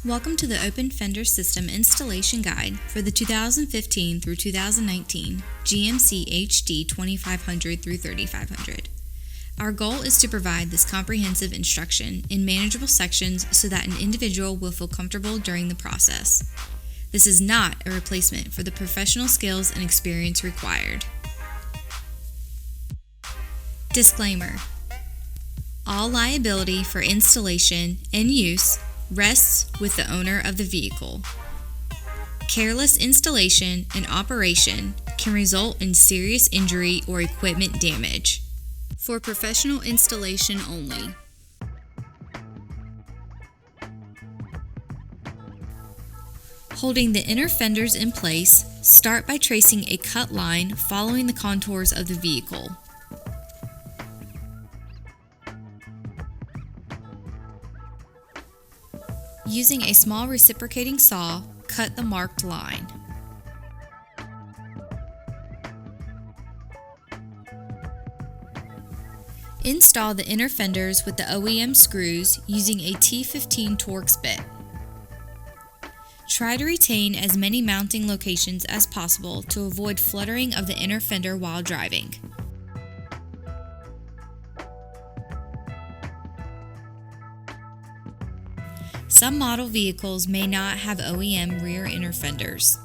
Welcome to the Open Fender System Installation Guide for the 2015 through 2019 GMC HD 2500 through 3500. Our goal is to provide this comprehensive instruction in manageable sections so that an individual will feel comfortable during the process. This is not a replacement for the professional skills and experience required. Disclaimer: all liability for installation and use rests with the owner of the vehicle. Careless installation and operation can result in serious injury or equipment damage. For professional installation only. Holding the inner fenders in place, start by tracing a cut line following the contours of the vehicle. Using a small reciprocating saw, cut the marked line. Install the inner fenders with the OEM screws using a T15 Torx bit. Try to retain as many mounting locations as possible to avoid fluttering of the inner fender while driving. Some model vehicles may not have OEM rear inner fenders.